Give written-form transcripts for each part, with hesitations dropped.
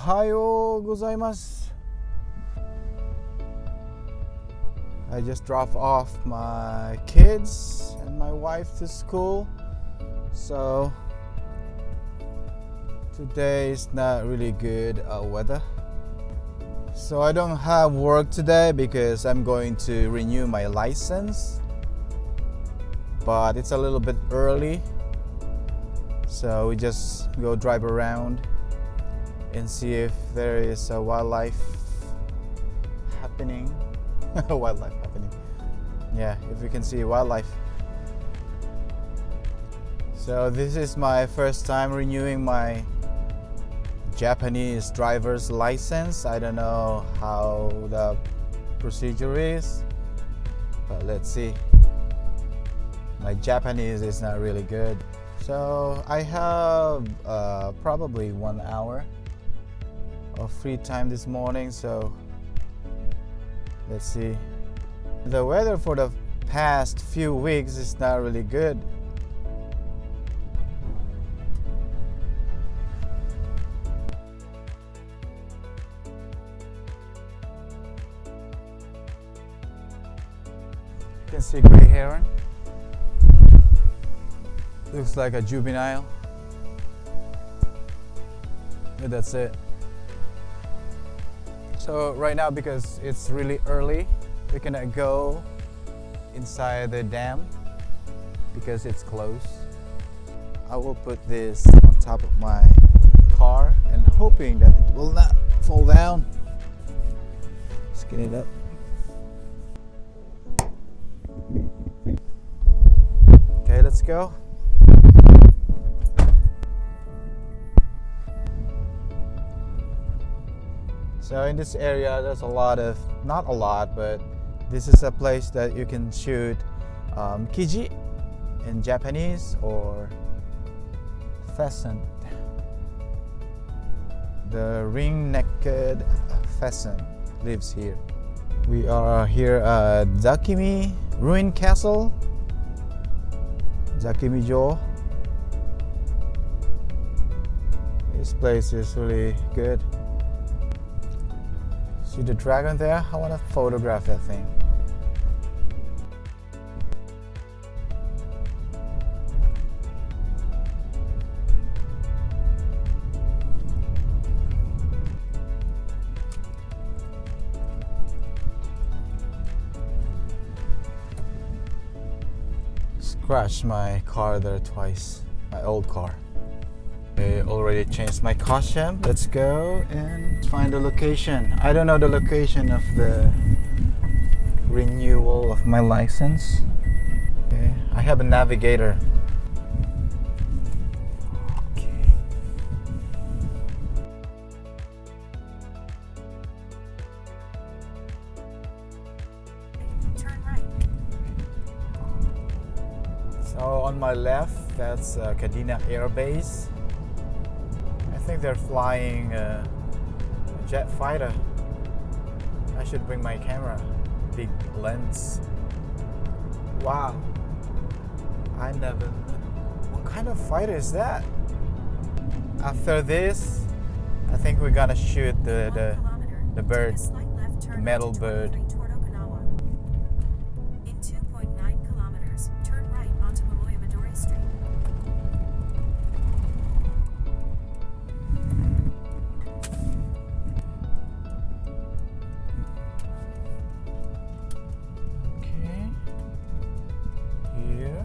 Ohayo gozaimasu. I just dropped off my kids and my wife to school. So today is not really good weather. So I don't have work today because I'm going to renew my license. But it's a little bit early. So we just go drive around and see if there is a wildlife happening. Wildlife happening. Yeah, if we can see wildlife. So this is my first time renewing my Japanese driver's license. I don't know how the procedure is, but let's see. My Japanese is not really good. So I have probably 1 hour of free time this morning, so let's see. The weather for the past few weeks is not really good. You can see gray heron. Looks like a juvenile. Yeah, that's it. So right now, because it's really early, we cannot go inside the dam because it's closed. I will put this on top of my car and hoping that it will not fall down. Skin it up. Okay, let's go. So in this area, there's a lot of, not a lot, but this is a place that you can shoot kiji in Japanese, or pheasant. The ring-necked pheasant lives here. We are here at Zakimi Ruin Castle, Zakimi-jo. This place is really good. See the dragon there? I want to photograph that thing. Scratched my car there twice, my old car. I already changed my costume. Let's go and find the location. I don't know the location of the renewal of my license. Okay, I have a navigator. Okay. Turn right. So on my left, that's Kadena Air Base. I think they're flying a jet fighter. I should bring my camera, big lens. Wow, I never. What kind of fighter is that? After this, I think we're gonna shoot the bird, the metal bird. In 2.9 kilometers, turn right onto Momoya Midori Street. Okay, here.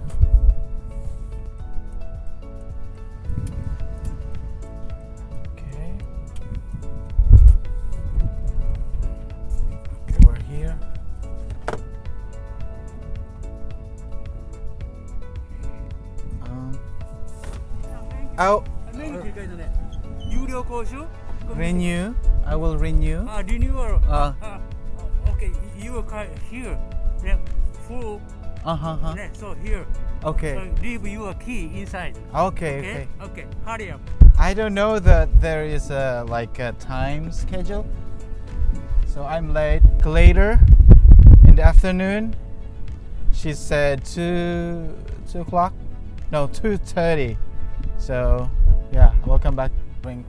Okay. Okay, we're here. Oh, 何繰り返すね。有料講習 renew. I will renew. あ、リニューアル。あOK, you will come here. ね、full. Uh-huh. ね、so here. Okay. So leave your key inside. Okay. Okay, hurry up. I don't know that there is a time schedule, so I'm late. Later in the afternoon, she said 2 o'clock. No, 2:30. So yeah, welcome back. Drink.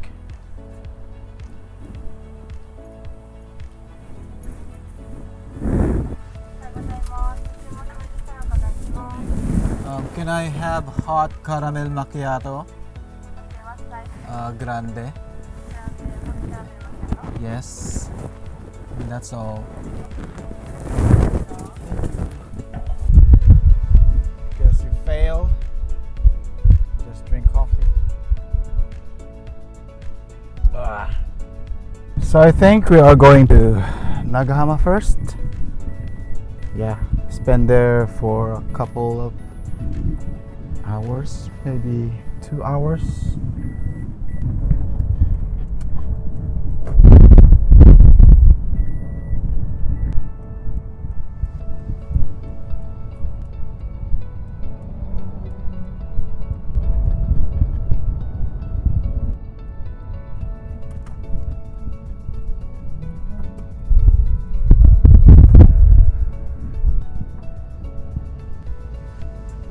Can I have hot caramel macchiato? Grande. Yes. And that's all. Because you fail, just drink coffee. So I think we are going to Nagahama first. Yeah, spend there for a couple of hours, maybe 2 hours.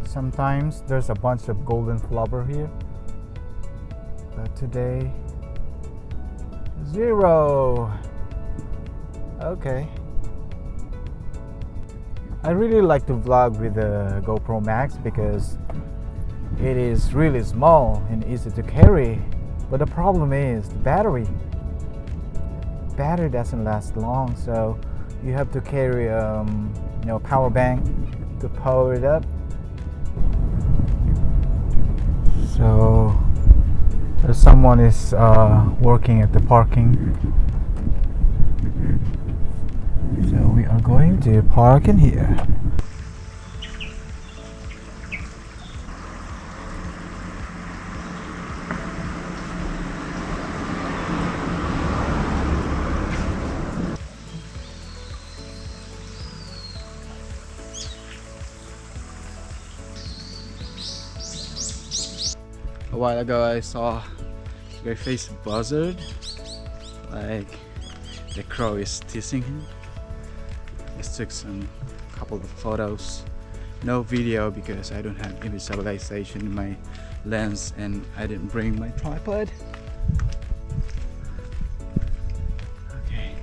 Sometimes there's a bunch of golden flower here, but today 0. Okay. I really like to vlog with the GoPro Max because it is really small and easy to carry, but the problem is the battery doesn't last long, so you have to carry power bank to power it up. So someone is working at the parking, so we are going to park in here. A while ago I saw a face buzzard, like the crow is teasing him. Just took some couple of photos, no video because I don't have image stabilization in my lens and I didn't bring my tripod. Okay,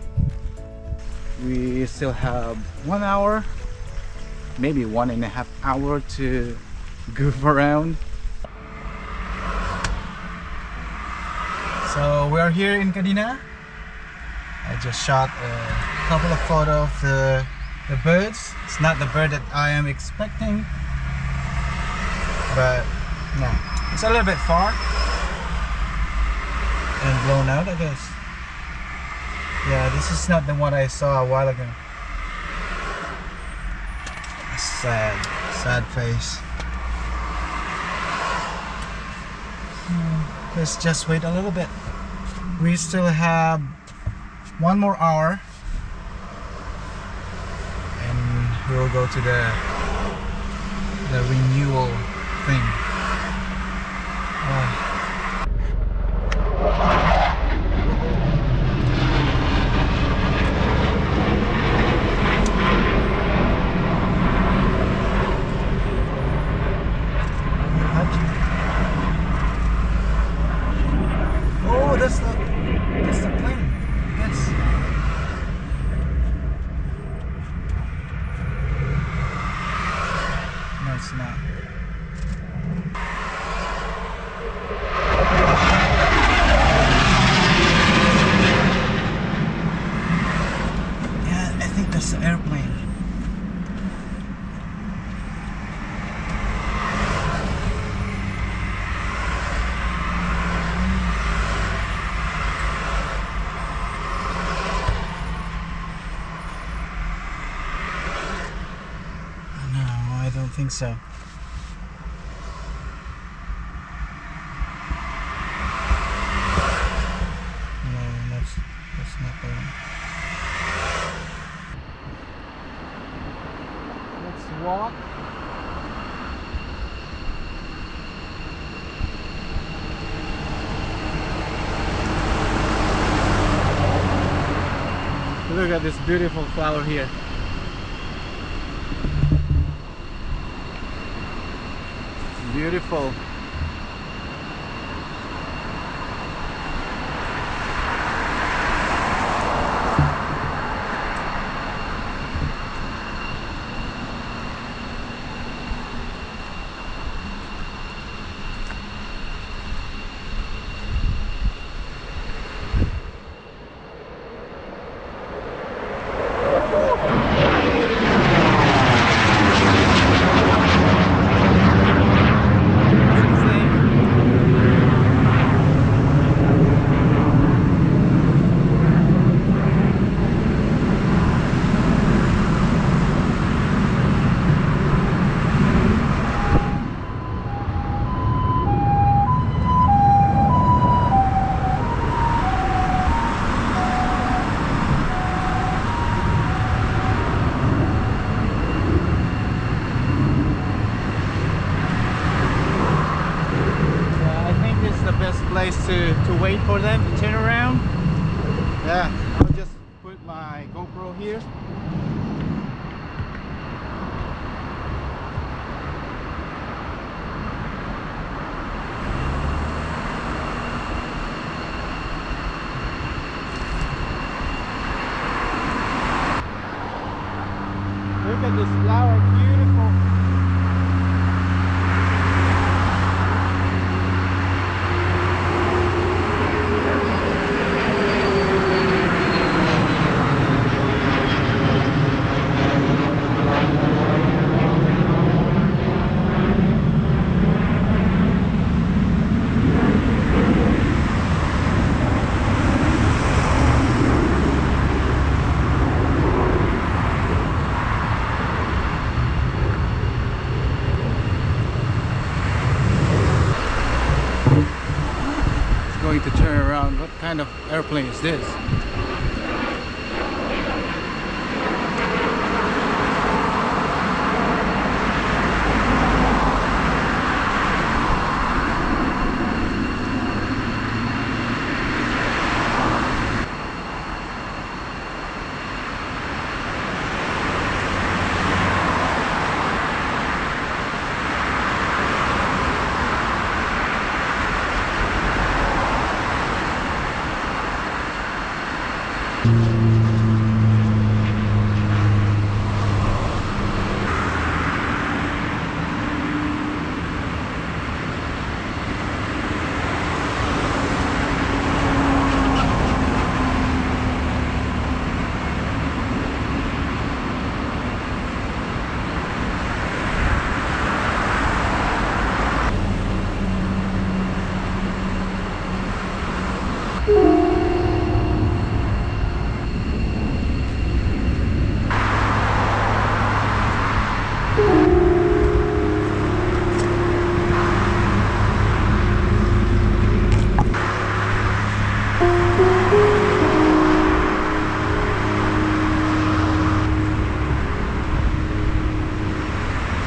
we still have 1 hour, maybe 1.5 hours to goof around. So we are here in Kadina. I just shot a couple of photos of the birds. It's not the bird that I am expecting, but no, it's a little bit far and blown out, I guess. Yeah, this is not the one I saw a while ago. Sad face. Let's just wait a little bit. We still have 1 more hour and we'll go to the renewal thing. That's the plane. Yes. No, it's not. Yeah, I think that's the airplane. I don't think so. No, that's not the one. Let's walk. Look at this beautiful flower here. Beautiful. wait for them to turn around. Yeah, I'll just put my GoPro here. Look at this flower, beautiful. Going to turn around. What kind of airplane is this?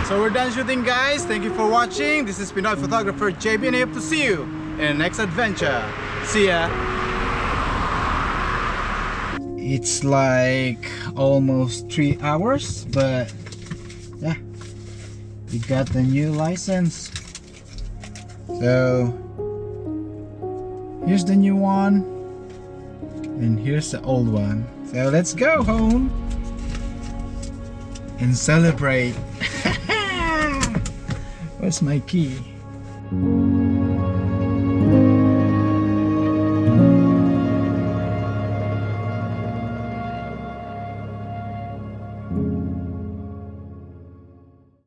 So we're done shooting, guys. Thank you for watching. This is Pinoy photographer JB, and I hope to see you in the next adventure. See ya. It's like almost 3 hours, but yeah, we got the new license. So here's the new one, and here's the old one. So let's go home and celebrate. Where's my key?